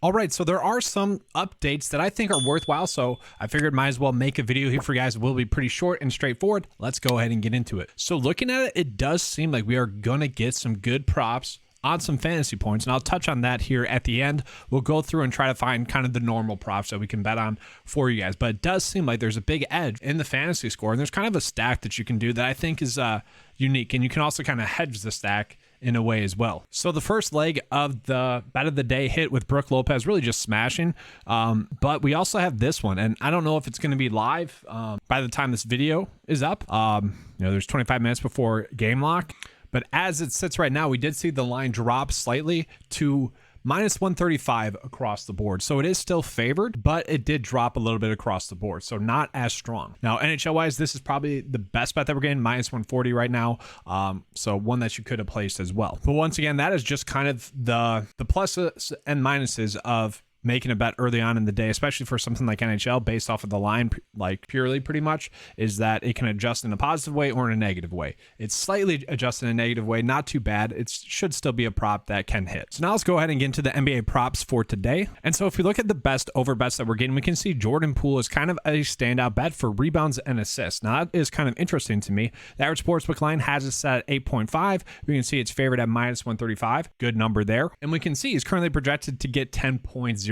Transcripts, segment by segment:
All right, so there are some updates that I think are worthwhile, so I figured might as well make a video here for you guys. It will be pretty short and straightforward. Let's go ahead and get into it. So looking at it, it does seem like we are going to get some good props on some fantasy points, and I'll touch on that here at the end. We'll go through and try to find kind of the normal props that we can bet on for you guys, but it does seem like there's a big edge in the fantasy score, and there's kind of a stack that you can do that I think is unique, and you can also kind of hedge the stack in a way as well. So the first leg of the bet of the day hit with Brook Lopez really just smashing, but we also have this one, and I don't know if it's going to be live by the time this video is up. There's 25 minutes before game lock, but as it sits right now, we did see the line drop slightly to -135 across the board. So it is still favored, but it did drop a little bit across the board. So not as strong. Now, NHL wise, this is probably the best bet that we're getting, -140 right now. So one that you could have placed as well. But once again, that is just kind of the pluses and minuses of making a bet early on in the day, especially for something like NHL based off of the line, like purely pretty much, is that it can adjust in a positive way or in a negative way. It's slightly adjusted in a negative way, not too bad. It should still be a prop that can hit. So now let's go ahead and get into the NBA props for today. And so if we look at the best over bets that we're getting, we can see Jordan Poole is kind of a standout bet for rebounds and assists. Now that is kind of interesting to me. The average sportsbook line has it set at 8.5. We can see it's favored at -135. Good number there. And we can see he's currently projected to get 10.04.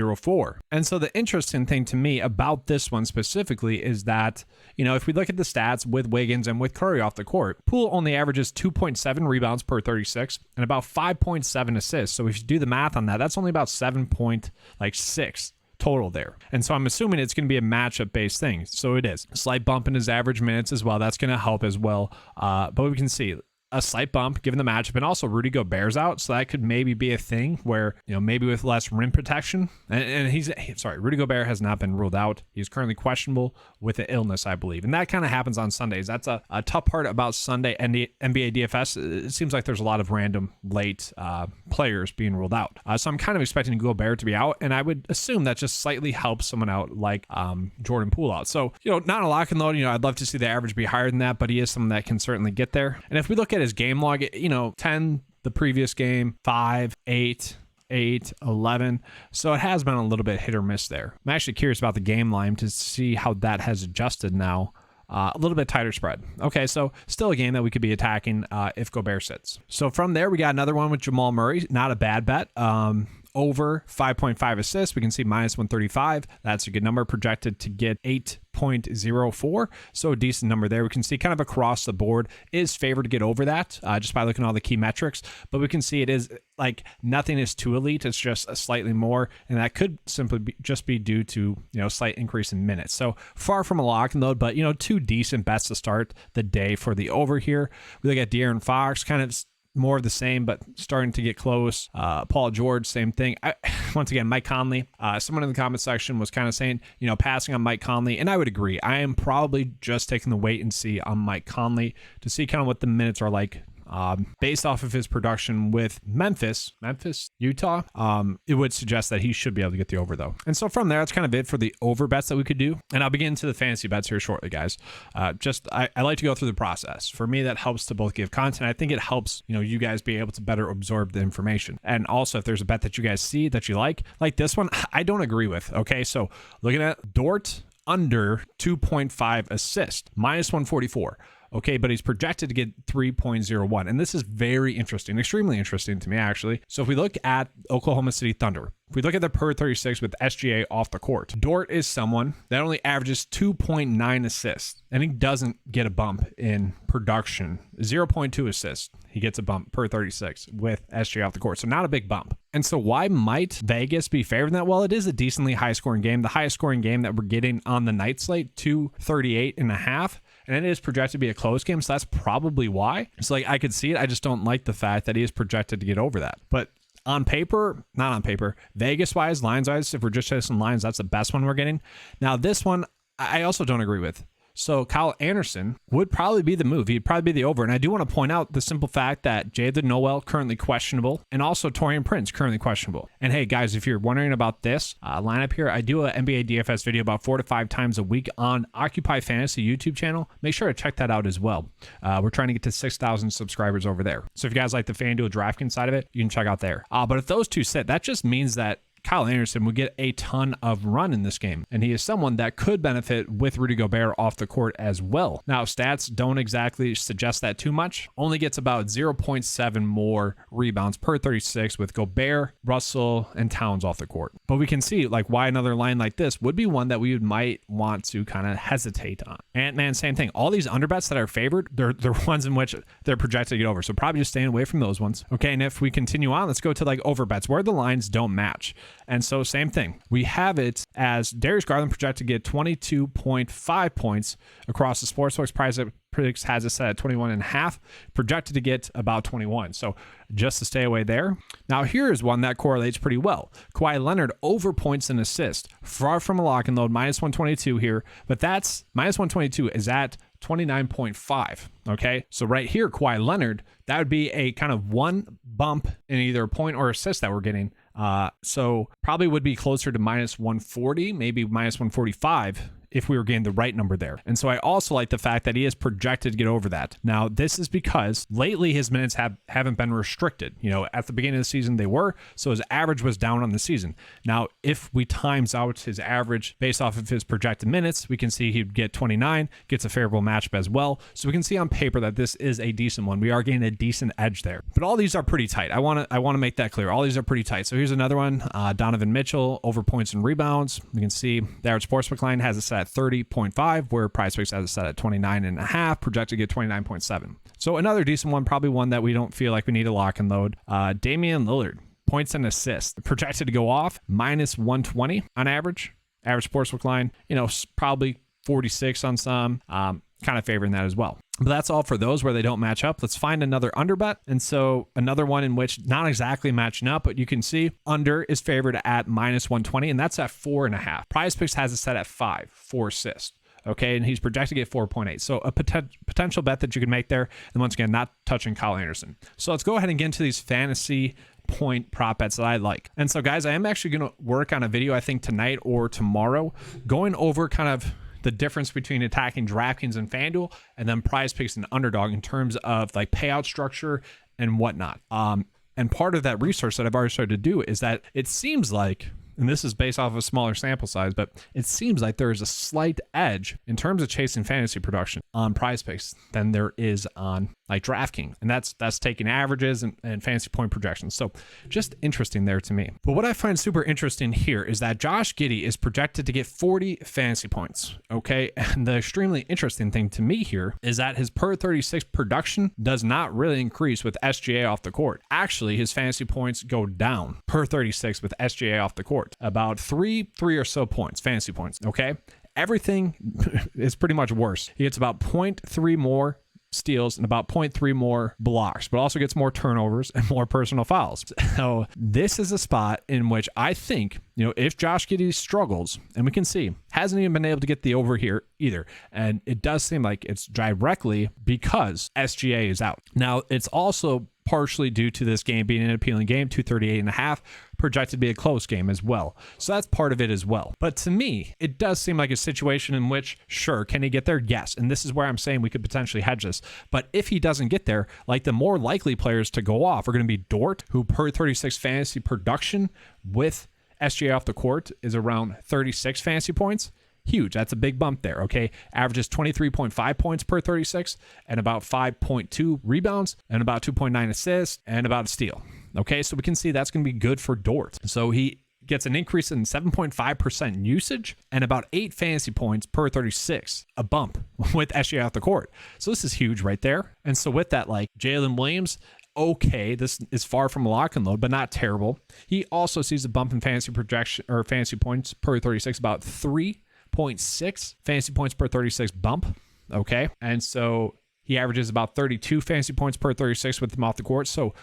And so the interesting thing to me about this one specifically is that, if we look at the stats with Wiggins and with Curry off the court, Poole only averages 2.7 rebounds per 36 and about 5.7 assists. So if you do the math on that, that's only about 7.6 total there. And so I'm assuming it's going to be a matchup based thing. So it is. A slight bump in his average minutes as well. That's going to help as well. But we can see a slight bump given the matchup, and also Rudy Gobert's out, so that could maybe be a thing where, maybe with less rim protection, and Rudy Gobert has not been ruled out. He's currently questionable with an illness, I believe, and that kind of happens on Sundays. That's a tough part about Sunday and the NBA DFS. It seems like there's a lot of random late players being ruled out, so I'm kind of expecting Gobert to be out, and I would assume that just slightly helps someone out like Jordan Poole out. So, not a lock and load. I'd love to see the average be higher than that, but he is someone that can certainly get there. And if we look at his game log, 10 the previous game, 5, 8, 11. So it has been a little bit hit or miss there. I'm actually curious about the game line to see how that has adjusted now. A little bit tighter spread. Okay, so still a game that we could be attacking if Gobert sits. So from there, we got another one with Jamal Murray. Not a bad bet. Over 5.5 assists. We can see -135. That's a good number, projected to get 8.04. So a decent number there. We can see kind of across the board is favored to get over that just by looking at all the key metrics. But we can see it is like nothing is too elite. It's just a slightly more. And that could simply be due to, slight increase in minutes. So far from a lock and load, but, two decent bets to start the day for the over here. We look at De'Aaron Fox, kind of more of the same, but starting to get close. Paul George, same thing. Once again, Mike Conley. Someone in the comment section was kind of saying, passing on Mike Conley, and I would agree. I am probably just taking the wait and see on Mike Conley to see kind of what the minutes are like. Based off of his production with Memphis, Utah, it would suggest that he should be able to get the over though. And so from there, that's kind of it for the over bets that we could do. And I'll begin to the fantasy bets here shortly, guys. I like to go through the process. For me, that helps to both give content. I think it helps, you guys be able to better absorb the information. And also if there's a bet that you guys see that you like this one, I don't agree with. Okay. So looking at Dort under 2.5 assist, -144. Okay, but he's projected to get 3.01. And this is very interesting, extremely interesting to me, actually. So if we look at Oklahoma City Thunder, if we look at the per 36 with SGA off the court, Dort is someone that only averages 2.9 assists, and he doesn't get a bump in production. 0.2 assists. He gets a bump per 36 with SGA off the court. So not a big bump. And so why might Vegas be favoring that? Well, it is a decently high scoring game. The highest scoring game that we're getting on the night slate, 238.5. And it is projected to be a close game, so that's probably why. So I could see it. I just don't like the fact that he is projected to get over that. But on paper, not on paper, Vegas-wise, lines-wise, if we're just chasing lines, that's the best one we're getting. Now, this one, I also don't agree with. So Kyle Anderson would probably be the move. He'd probably be the over. And I do want to point out the simple fact that Jalen Noel currently questionable, and also Taurean Prince currently questionable. And hey, guys, if you're wondering about this lineup here, I do an NBA DFS video about 4 to 5 times a week on Occupy Fantasy YouTube channel. Make sure to check that out as well. We're trying to get to 6,000 subscribers over there. So if you guys like the FanDuel DraftKings side of it, you can check out there. But if those two sit, that just means that Kyle Anderson would get a ton of run in this game, and he is someone that could benefit with Rudy Gobert off the court as well. Now, stats don't exactly suggest that too much. Only gets about 0.7 more rebounds per 36 with Gobert, Russell, and Towns off the court. But we can see like why another line like this would be one that we might want to kind of hesitate on. Ant-Man, same thing. All these underbets that are favored, they're ones in which they're projected to get over. So probably just staying away from those ones. Okay, and if we continue on, let's go to like overbets where the lines don't match. And so same thing. We have it as Darius Garland projected to get 22.5 points across the Sportsbooks. PrizePicks has it set at 21.5, projected to get about 21. So just to stay away there. Now here is one that correlates pretty well. Kawhi Leonard over points and assists. Far from a lock and load, minus 122 here, but that's minus 122 is at 29.5. Okay, so right here, Kawhi Leonard, that would be a kind of one bump in either a point or assist that we're getting. So probably would be closer to minus 140, maybe minus 145 if we were getting the right number there. And so I also like the fact that he is projected to get over that. Now, this is because lately his minutes haven't been restricted. You know, at the beginning of the season they were, so his average was down on the season. Now, if we times out his average based off of his projected minutes, we can see he'd get 29, gets a favorable matchup as well. So we can see on paper that this is a decent one. We are getting a decent edge there. But all these are pretty tight. I want to make that clear. All these are pretty tight. So here's another one. Donovan Mitchell over points and rebounds. We can see the average sportsbook line has it set at 30.5, where PrizePicks has it set at 29.5, projected to get 29.7. So another decent one, probably one that we don't feel like we need to lock and load. Damian Lillard, points and assists, projected to go off minus 120 on average. Average sportsbook line, you know, probably 46 on some, kind of favoring that as well. But that's all for those where they don't match up. Let's find another underbet. And so another one in which not exactly matching up, but you can see under is favored at minus 120, and that's at 4.5. PrizePicks has it set at 5 for assists. Okay, and he's projected to get 4.8. So a potential bet that you can make there. And once again, not touching Kyle Anderson. So let's go ahead and get into these fantasy point prop bets that I like. And so guys, I am actually going to work on a video, I think tonight or tomorrow, going over kind of the difference between attacking DraftKings and FanDuel and then PrizePicks and Underdog in terms of like payout structure and whatnot. And part of that research that I've already started to do is that it seems like, and this is based off of a smaller sample size, but it seems like there is a slight edge in terms of chasing fantasy production on PrizePicks than there is on like DraftKings. And that's taking averages and fantasy point projections. So just interesting there to me. But what I find super interesting here is that Josh Giddey is projected to get 40 fantasy points. Okay. And the extremely interesting thing to me here is that his per 36 production does not really increase with SGA off the court. Actually, his fantasy points go down per 36 with SGA off the court. About three or so points, fantasy points. Okay. Everything is pretty much worse. He gets about 0.3 more steals and about 0.3 more blocks, but also gets more turnovers and more personal fouls. So this is a spot in which I think, you know, if Josh Giddey struggles, and we can see, hasn't even been able to get the over here either. And it does seem like it's directly because SGA is out. Now, it's also partially due to this game being an appealing game, 238.5, projected to be a close game as well. So that's part of it as well. But to me, it does seem like a situation in which, sure, can he get there? Yes. And this is where I'm saying we could potentially hedge this. But if he doesn't get there, like the more likely players to go off are going to be Dort, who per 36 fantasy production with SGA off the court is around 36 fantasy points. Huge. That's a big bump there. Okay. Averages 23.5 points per 36 and about 5.2 rebounds and about 2.9 assists and about a steal. Okay. So we can see that's going to be good for Dort. So he gets an increase in 7.5% usage and about 8 fantasy points per 36, a bump with SGA off the court. So this is huge right there. And so with that, like Jalen Williams, okay, this is far from a lock and load, but not terrible. He also sees a bump in fantasy projection or fantasy points per 36, about 3.6 fantasy points per 36 bump. Okay. And so he averages about 32 fantasy points per 36 with him off the court. So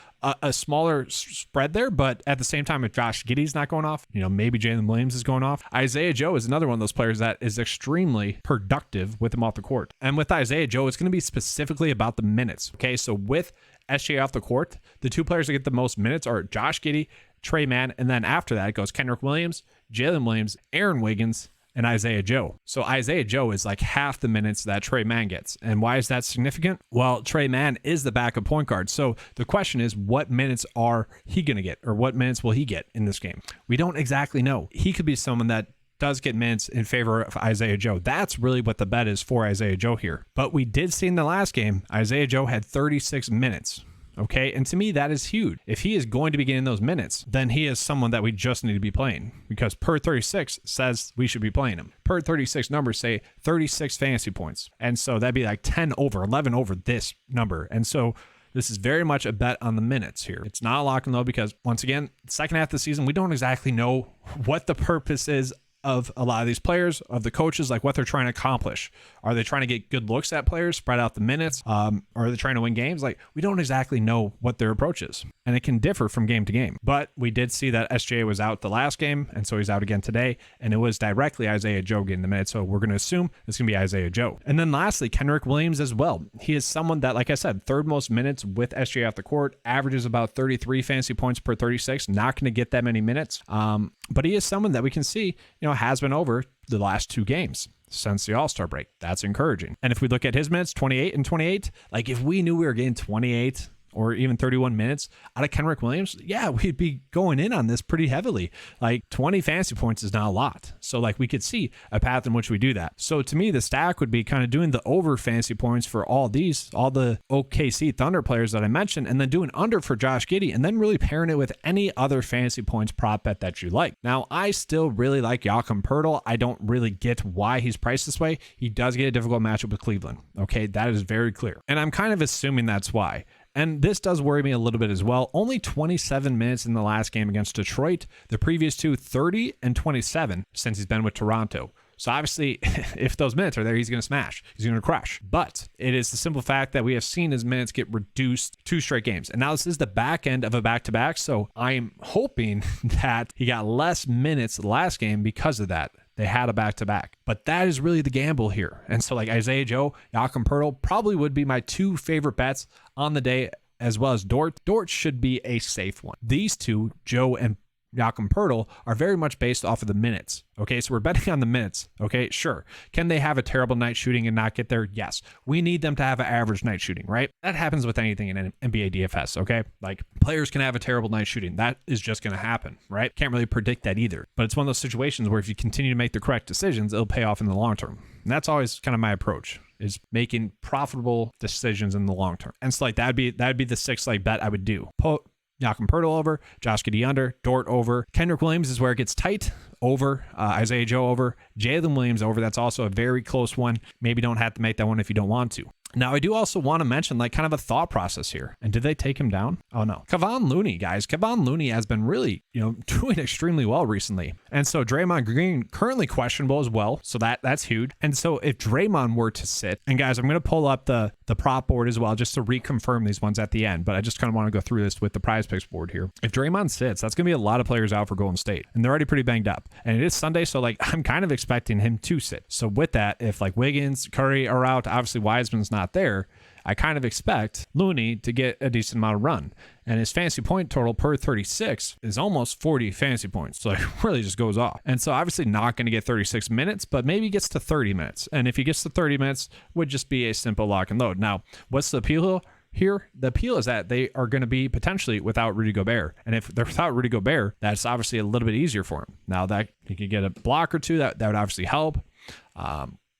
a smaller spread there, but at the same time, if Josh Giddey's not going off, you know, maybe Jalen Williams is going off. Isaiah Joe is another one of those players that is extremely productive with him off the court. And with Isaiah Joe, it's going to be specifically about the minutes. Okay. So with SGA off the court, the two players that get the most minutes are Josh Giddey, Trey Mann, and then after that, it goes Kendrick Williams, Jalen Williams, Aaron Wiggins, and Isaiah Joe. So Isaiah Joe is like half the minutes that Trey Mann gets. And why is that significant? Well, Trey Mann is the backup point guard. So the question is, what minutes are he going to get, or what minutes will he get in this game? We don't exactly know. He could be someone that does get minutes in favor of Isaiah Joe. That's really what the bet is for Isaiah Joe here. But we did see in the last game, Isaiah Joe had 36 minutes. Okay. And to me, that is huge. If he is going to be getting those minutes, then he is someone that we just need to be playing, because per 36 says we should be playing him. Per 36 numbers say 36 fantasy points. And so that'd be like 10 over, 11 over this number. And so this is very much a bet on the minutes here. It's not a lock and load because, once again, second half of the season, we don't exactly know what the purpose is of a lot of these players, of the coaches, like what they're trying to accomplish. Are they trying to get good looks at players, spread out the minutes? Or are they trying to win games? Like, we don't exactly know what their approach is. And it can differ from game to game. But we did see that SGA was out the last game, and so he's out again today. And it was directly Isaiah Joe getting the minutes. So we're going to assume it's going to be Isaiah Joe. And then lastly, Kenrich Williams as well. He is someone that, like I said, third most minutes with SGA off the court, averages about 33 fantasy points per 36. Not going to get that many minutes. But he is someone that we can see, has been over the last two games since the All-Star break. That's encouraging. And if we look at his minutes, 28 and 28, like if we knew we were getting 28 or even 31 minutes out of Kenrich Williams, yeah, we'd be going in on this pretty heavily. Like 20 fantasy points is not a lot. So like we could see a path in which we do that. So to me, the stack would be kind of doing the over fantasy points for all the OKC Thunder players that I mentioned, and then doing under for Josh Giddey, and then really pairing it with any other fantasy points prop bet that you like. Now, I still really like Jakob Poeltl. I don't really get why he's priced this way. He does get a difficult matchup with Cleveland. Okay, that is very clear. And I'm kind of assuming that's why. And this does worry me a little bit as well. Only 27 minutes in the last game against Detroit. The previous two, 30 and 27 since he's been with Toronto. So obviously, if those minutes are there, he's going to smash. He's going to crush. But it is the simple fact that we have seen his minutes get reduced 2 straight games. And now this is the back end of a back-to-back. So I'm hoping that he got less minutes last game because of that. They had a back-to-back. But that is really the gamble here. And so like Isaiah Joe, Jakob Poeltl probably would be my 2 favorite bets on the day, as well as Dort. Dort should be a safe one. These two, Joe and Jakob Poeltl, are very much based off of the minutes. Okay, so we're betting on the minutes. Okay, sure. Can they have a terrible night shooting and not get there? Yes. We need them to have an average night shooting, right? That happens with anything in NBA DFS, okay? Like, players can have a terrible night shooting. That is just going to happen, right? Can't really predict that either. But it's one of those situations where if you continue to make the correct decisions, it'll pay off in the long term. And that's always kind of my approach, is making profitable decisions in the long term. And so like that'd be the 6 leg bet I would do. Jakob Poeltl over, Josh Giddey under, Dort over. Kenrich Williams is where it gets tight, over. Isaiah Joe over, Jalen Williams over. That's also a very close one. Maybe don't have to make that one if you don't want to. Now, I do also want to mention like kind of a thought process here. And did they take him down? Oh, no. Kevon Looney, guys. Kevon Looney has been really, doing extremely well recently. And so Draymond Green currently questionable as well. So that's huge. And so if Draymond were to sit, and guys, I'm going to pull up the prop board as well just to reconfirm these ones at the end. But I just kind of want to go through this with the PrizePicks board here. If Draymond sits, that's going to be a lot of players out for Golden State. And they're already pretty banged up. And it is Sunday, so like I'm kind of expecting him to sit. So with that, if like Wiggins, Curry are out, obviously Wiseman's not there, I kind of expect Looney to get a decent amount of run. And his fantasy point total per 36 is almost 40 fantasy points. So it really just goes off. And so obviously not going to get 36 minutes, but maybe gets to 30 minutes. And if he gets to 30 minutes, would just be a simple lock and load. Now, what's the appeal here? The appeal is that they are going to be potentially without Rudy Gobert. And if they're without Rudy Gobert, that's obviously a little bit easier for him. Now that he could get a block or two, that would obviously help.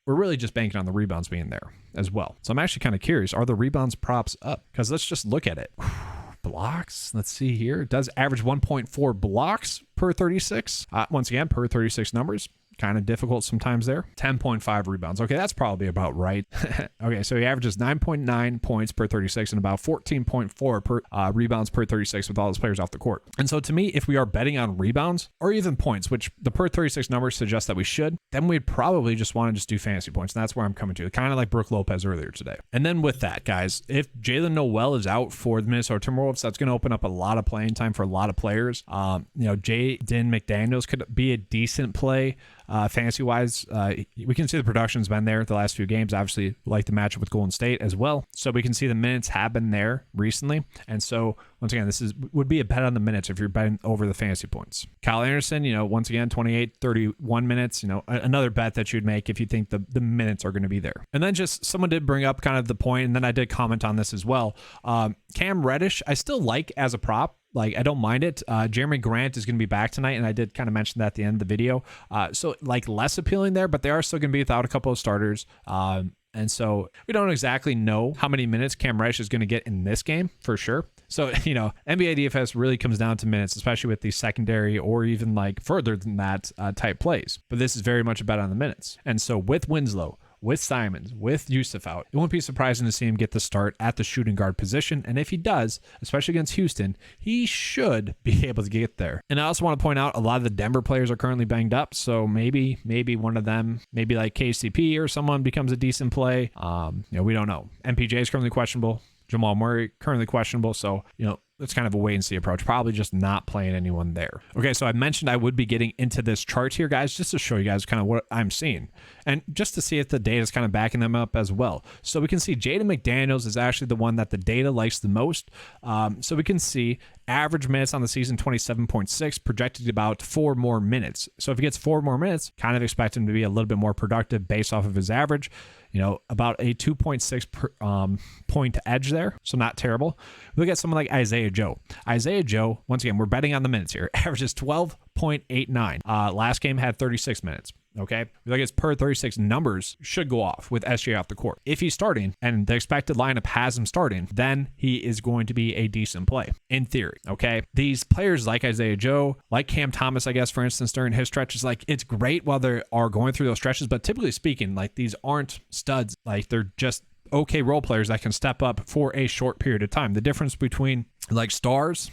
We're really just banking on the rebounds being there as well. So I'm actually kind of curious, are the rebounds props up? Because let's just look at it. Blocks, let's see here. It does average 1.4 blocks per 36. Once again, per 36 numbers. Kind of difficult sometimes there. 10.5 rebounds. Okay, that's probably about right. Okay, so he averages 9.9 points per 36 and about 14.4 per rebounds per 36 with all his players off the court. And so to me, if we are betting on rebounds or even points, which the per 36 numbers suggest that we should, then we'd probably just want to just do fantasy points. And that's where I'm coming to. Kind of like Brook Lopez earlier today. And then with that, guys, if Jalen Noel is out for the Minnesota Timberwolves, that's going to open up a lot of playing time for a lot of players. Jaden McDaniels could be a decent play. fantasy wise. We can see the production's been there the last few games. Obviously, like the matchup with Golden State as well. So we can see the minutes have been there recently. And so once again, this would be a bet on the minutes if you're betting over the fantasy points. Kyle Anderson, once again, 28, 31 minutes, another bet that you'd make if you think the minutes are going to be there. And then just someone did bring up kind of the point, and then I did comment on this as well. Cam Reddish, I still like as a prop. Like, I don't mind it. Jeremy Grant is going to be back tonight, and I did kind of mention that at the end of the video. So, like, less appealing there, but they are still going to be without a couple of starters. And so we don't exactly know how many minutes Cam Reddish is going to get in this game for sure. So, NBA DFS really comes down to minutes, especially with the secondary or even like further than that type plays. But this is very much a bet on the minutes. And so with Winslow, with Simons, with Yusuf out, it won't be surprising to see him get the start at the shooting guard position. And if he does, especially against Houston, he should be able to get there. And I also want to point out a lot of the Denver players are currently banged up. So maybe one of them, maybe like KCP or someone becomes a decent play. We don't know. MPJ is currently questionable. Jamal Murray currently questionable. So, it's kind of a wait and see approach. Probably just not playing anyone there. Okay, so I mentioned I would be getting into this chart here, guys, just to show you guys kind of what I'm seeing. And just to see if the data is kind of backing them up as well. So we can see Jaden McDaniels is actually the one that the data likes the most. So we can see average minutes on the season, 27.6, projected about 4 more minutes. So if he gets 4 more minutes, kind of expect him to be a little bit more productive based off of his average. About a 2.6 point edge there. So not terrible. Look at someone like Isaiah Joe. Isaiah Joe, once again, we're betting on the minutes here. Averages 12.89. Last game had 36 minutes. Okay. We look at his per 36 numbers should go off with SJ off the court. If he's starting and the expected lineup has him starting, then he is going to be a decent play in theory. Okay. These players like Isaiah Joe, like Cam Thomas, I guess, for instance, during his stretches, like it's great while they are going through those stretches, but typically speaking, like these aren't studs. Like they're just okay role players that can step up for a short period of time. The difference between like stars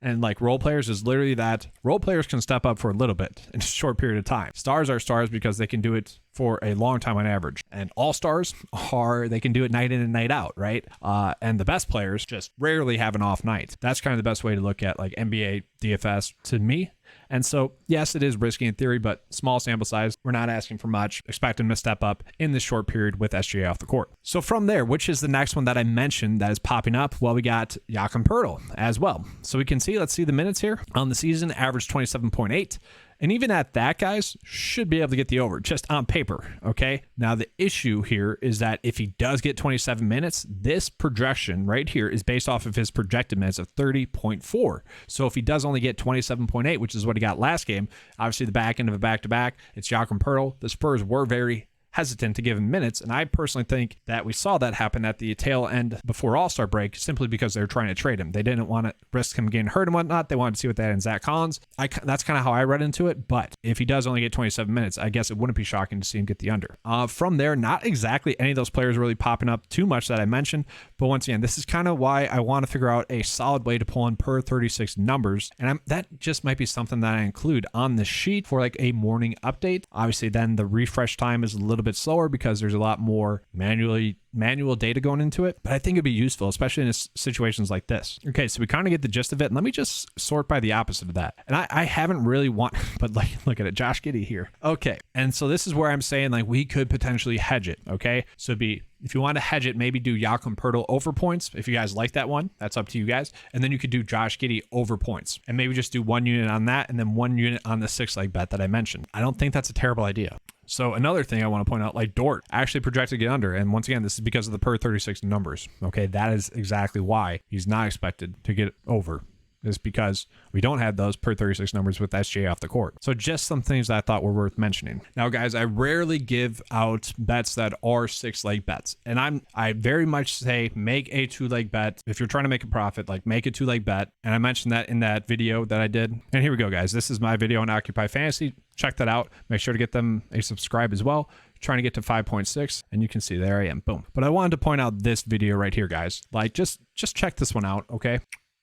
and like role players is literally that role players can step up for a little bit in a short period of time. Stars are stars because they can do it for a long time on average. And all stars they can do it night in and night out, right? And the best players just rarely have an off night. That's kind of the best way to look at like NBA DFS to me. And so, yes, it is risky in theory, but small sample size. We're not asking for much. Expect him to step up in this short period with SGA off the court. So from there, which is the next one that I mentioned that is popping up? Well, we got Jakob Poeltl as well. So we can see, let's see the minutes here. On the season, average 27.8. And even at that, guys, should be able to get the over just on paper, okay? Now, the issue here is that if he does get 27 minutes, this projection right here is based off of his projected minutes of 30.4. So if he does only get 27.8, which is what he got last game, obviously the back end of a back-to-back, it's Jakob Poeltl. The Spurs were very hesitant to give him minutes, and I personally think that we saw that happen at the tail end before All-Star break simply because they were trying to trade him. They didn't want to risk him getting hurt and whatnot. They wanted to see what they had in Zach Collins. That's kind of how I read into it, but if he does only get 27 minutes, I guess it wouldn't be shocking to see him get the under. From there, not exactly any of those players really popping up too much that I mentioned, but once again, this is kind of why I want to figure out a solid way to pull in per 36 numbers, and that just might be something that I include on the sheet for like a morning update. Obviously, then the refresh time is a little bit slower because there's a lot more manual data going into it, but I think it'd be useful, especially in situations like this. Okay, so we kind of get the gist of it, and let me just sort by the opposite of that. And I haven't really but like, look at it, Josh Giddey here. Okay, and so this is where I'm saying like we could potentially hedge it, okay? So if you want to hedge it, maybe do Jakob Poeltl over points. If you guys like that one, that's up to you guys. And then you could do Josh Giddey over points, and maybe just do 1 unit on that and then 1 unit on the 6-leg bet that I mentioned. I don't think that's a terrible idea. So another thing I want to point out, like Dort actually projected to get under. And once again, this is because of the per 36 numbers. Okay, that is exactly why he's not expected to get over. Is because we don't have those per 36 numbers with SJ off the court. So just some things that I thought were worth mentioning. Now, guys, I rarely give out bets that are 6-leg bets. And I very much say make a 2-leg bet. If you're trying to make a profit, like make a 2-leg bet. And I mentioned that in that video that I did. And here we go, guys. This is my video on Occupy Fantasy. Check that out. Make sure to get them a subscribe as well. Trying to get to 5.6, and you can see there I am. Boom. But I wanted to point out this video right here, guys. Like just check this one out, okay?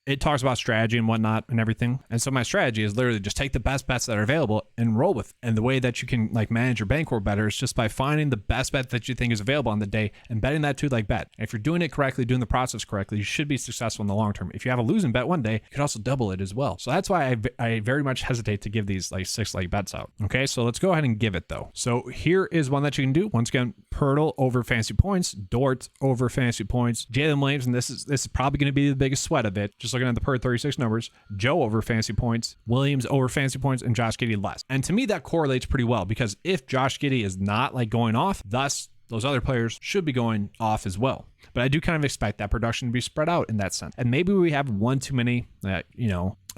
it talks about strategy and whatnot and everything. And so my strategy is literally just take the best bets that are available and roll with. And the way that you can like manage your bankroll better is just by finding the best bet that you think is available on the day and betting that 2-leg bet. And if you're doing it correctly, doing the process correctly, you should be successful in the long term. If you have a losing bet one day, you could also double it as well. So that's why I very much hesitate to give these like 6-leg bets out. Okay, so let's go ahead and give it though. So here is one that you can do. Once again, Pirtle over fantasy points, Dort over fantasy points, Jalen Williams, and this is probably going to be the biggest sweat of it. Just looking at the per 36 numbers, Joe over fantasy points, Williams over fantasy points, and Josh Giddey less. And to me, that correlates pretty well because if Josh Giddey is not like going off, thus those other players should be going off as well. But I do kind of expect that production to be spread out in that sense. And maybe we have one too many,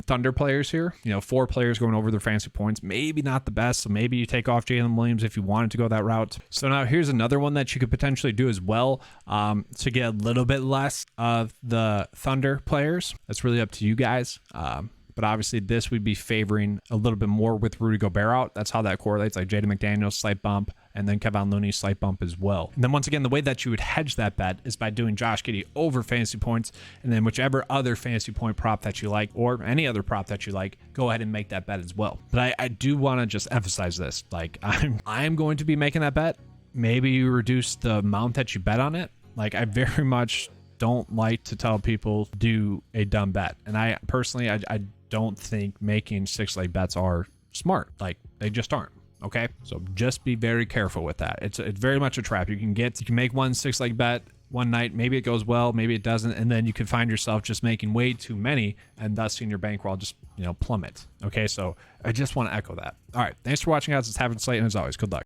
Thunder players here, 4 players going over their fantasy points, maybe not the best. So maybe you take off Jalen Williams if you wanted to go that route. So now here's another one that you could potentially do as well to get a little bit less of the Thunder players. That's really up to you guys. But obviously this would be favoring a little bit more with Rudy Gobert out. That's how that correlates, like Jaden McDaniels, slight bump, and then Kevon Looney, slight bump as well. And then once again, the way that you would hedge that bet is by doing Josh Giddey over fantasy points, and then whichever other fantasy point prop that you like, or any other prop that you like, go ahead and make that bet as well. But I do want to just emphasize this. Like I'm going to be making that bet. Maybe you reduce the amount that you bet on it. Like I very much don't like to tell people do a dumb bet. And I personally, I don't think making 6-leg bets are smart. Like they just aren't. Okay, so just be very careful with that. It's very much a trap. You can make one 6-leg bet one night, maybe it goes well, maybe it doesn't, and then you can find yourself just making way too many and thus seeing your bankroll just plummet. Okay, so I just want to echo that. All right, thanks for watching, guys. It's Having Slate, and as always, good luck.